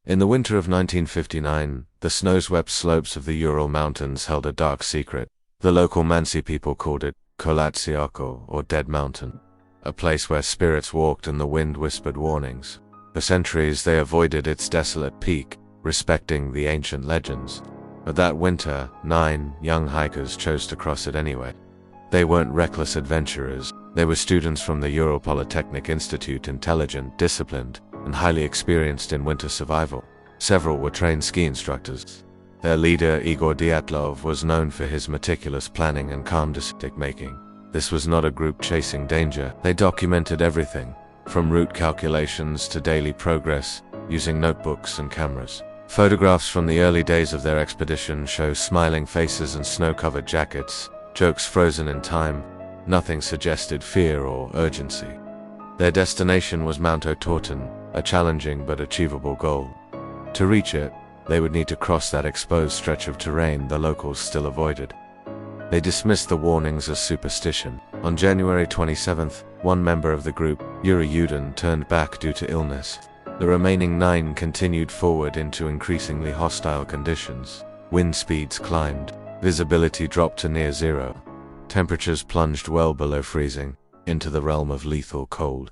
In the winter of 1959, the snow-swept slopes of the Ural Mountains held a dark secret. The local Mansi people called it Kolatsiako, or Dead Mountain, a place where spirits walked and the wind whispered warnings. For centuries they avoided its desolate peak, respecting the ancient legends. But that winter, 9 young hikers chose to cross it anyway. They weren't reckless adventurers. They were students from the Ural Polytechnic Institute, intelligent, disciplined, and highly experienced in winter survival. Several were trained ski instructors. Their leader, Igor Dyatlov, was known for his meticulous planning and calm decision-making. This was not a group chasing danger. They documented everything, from route calculations to daily progress, using notebooks and cameras. Photographs from the early days of their expedition show smiling faces and snow-covered jackets, jokes frozen in time. Nothing suggested fear or urgency. Their destination was Mount Otorten, a challenging but achievable goal. To reach it, they would need to cross that exposed stretch of terrain the locals still avoided. They dismissed the warnings as superstition. On January 27th, one member of the group, Yuri Yudin, turned back due to illness. The remaining 9 continued forward into increasingly hostile conditions. Wind speeds climbed. Visibility dropped to near zero. Temperatures plunged well below freezing, into the realm of lethal cold.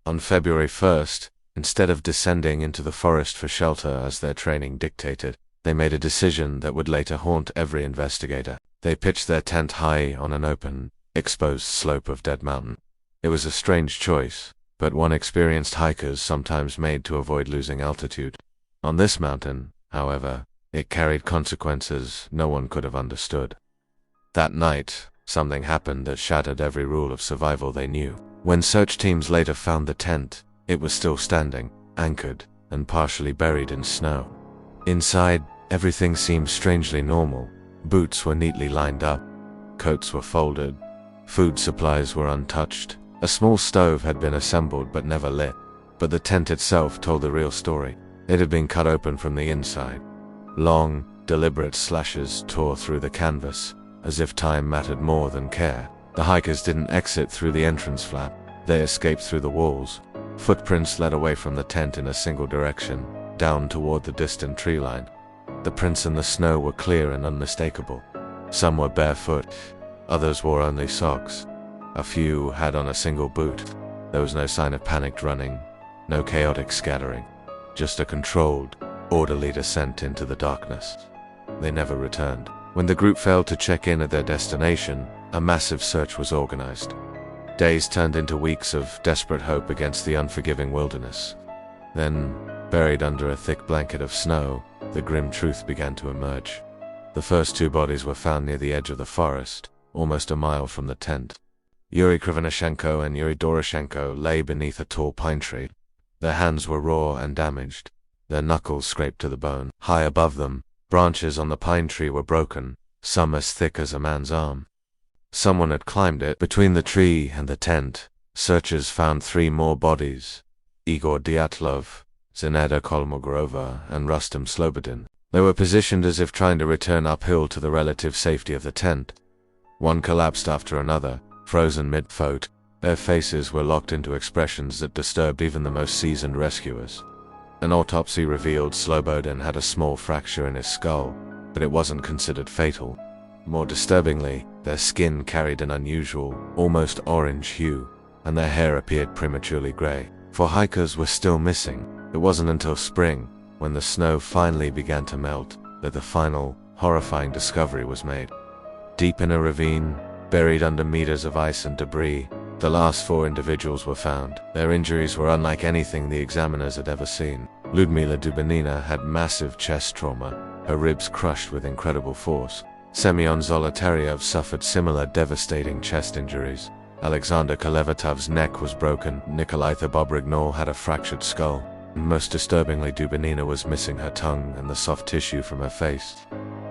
On February 1st, instead of descending into the forest for shelter as their training dictated, they made a decision that would later haunt every investigator. They pitched their tent high on an open, exposed slope of Dead Mountain. It was a strange choice, but one experienced hikers sometimes made to avoid losing altitude. On this mountain, however, it carried consequences no one could have understood. That night, something happened that shattered every rule of survival they knew. When search teams later found the tent, it was still standing, anchored, and partially buried in snow. Inside, everything seemed strangely normal. Boots were neatly lined up, coats were folded, food supplies were untouched. A small stove had been assembled but never lit. But the tent itself told the real story. It had been cut open from the inside. Long, deliberate slashes tore through the canvas, as if time mattered more than care. The hikers didn't exit through the entrance flap. They escaped through the walls. Footprints led away from the tent in a single direction, down toward the distant tree line. The prints in the snow were clear and unmistakable. Some were barefoot, others wore only socks. A few had on a single boot. There was no sign of panicked running, no chaotic scattering, just a controlled, orderly descent into the darkness. They never returned. When the group failed to check in at their destination, a massive search was organized. Days turned into weeks of desperate hope against the unforgiving wilderness. Then, buried under a thick blanket of snow, the grim truth began to emerge. The first 2 bodies were found near the edge of the forest, almost a mile from the tent. Yuri Krivonishenko and Yuri Doroshenko lay beneath a tall pine tree. Their hands were raw and damaged, their knuckles scraped to the bone. High above them, branches on the pine tree were broken, some as thick as a man's arm. Someone had climbed it. Between the tree and the tent, searchers found 3 more bodies: Igor Dyatlov, Zineda Kolmogorova, and Rustem Slobodin. They were positioned as if trying to return uphill to the relative safety of the tent. One collapsed after another, frozen mid-float. Their faces were locked into expressions that disturbed even the most seasoned rescuers. An autopsy revealed Slobodin had a small fracture in his skull, but it wasn't considered fatal. More disturbingly, their skin carried an unusual, almost orange hue, and their hair appeared prematurely gray. 4 hikers were still missing. It wasn't until spring, when the snow finally began to melt, that the final, horrifying discovery was made. Deep in a ravine, buried under meters of ice and debris, the last 4 individuals were found. Their injuries were unlike anything the examiners had ever seen. Ludmila Dubinina had massive chest trauma, her ribs crushed with incredible force. Semyon Zolotaryov suffered similar devastating chest injuries. Alexander Kolevatov's neck was broken. Nikolai Bobrignol had a fractured skull. Most disturbingly, Dubinina was missing her tongue and the soft tissue from her face.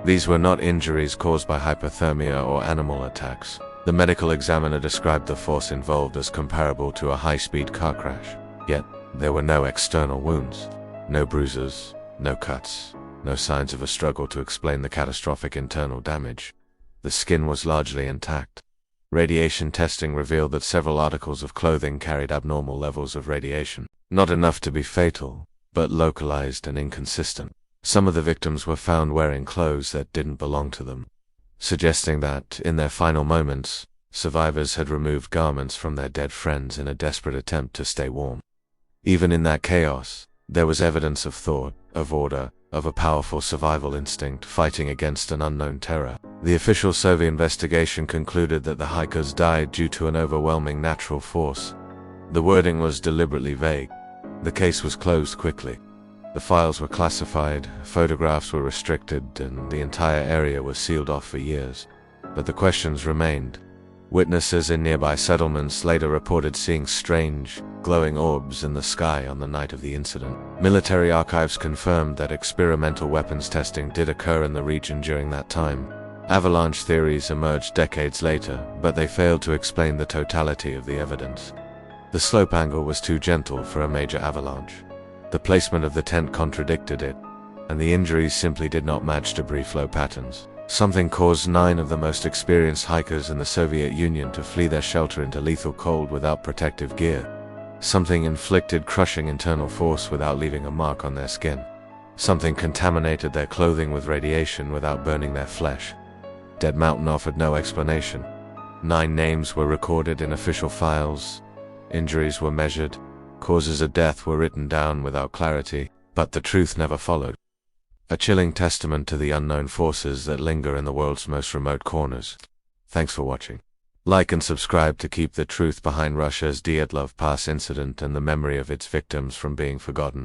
These were not injuries caused by hypothermia or animal attacks. The medical examiner described the force involved as comparable to a high-speed car crash. Yet, there were no external wounds, no bruises, no cuts, no signs of a struggle to explain the catastrophic internal damage. The skin was largely intact. Radiation testing revealed that several articles of clothing carried abnormal levels of radiation. Not enough to be fatal, but localized and inconsistent. Some of the victims were found wearing clothes that didn't belong to them, suggesting that, in their final moments, survivors had removed garments from their dead friends in a desperate attempt to stay warm. Even in that chaos, there was evidence of thought, of order, of a powerful survival instinct fighting against an unknown terror. The official Soviet investigation concluded that the hikers died due to an overwhelming natural force. The wording was deliberately vague. The case was closed quickly. The files were classified, photographs were restricted, and the entire area was sealed off for years. But the questions remained. Witnesses in nearby settlements later reported seeing strange, glowing orbs in the sky on the night of the incident. Military archives confirmed that experimental weapons testing did occur in the region during that time. Avalanche theories emerged decades later, but they failed to explain the totality of the evidence. The slope angle was too gentle for a major avalanche. The placement of the tent contradicted it, and the injuries simply did not match debris flow patterns. Something caused 9 of the most experienced hikers in the Soviet Union to flee their shelter into lethal cold without protective gear. Something inflicted crushing internal force without leaving a mark on their skin. Something contaminated their clothing with radiation without burning their flesh. Dead Mountain offered no explanation. 9 names were recorded in official files. Injuries were measured. Causes of death were written down without clarity, but the truth never followed. A chilling testament to the unknown forces that linger in the world's most remote corners. Thanks for watching. Like and subscribe to keep the truth behind Russia's Dyatlov Pass incident and the memory of its victims from being forgotten.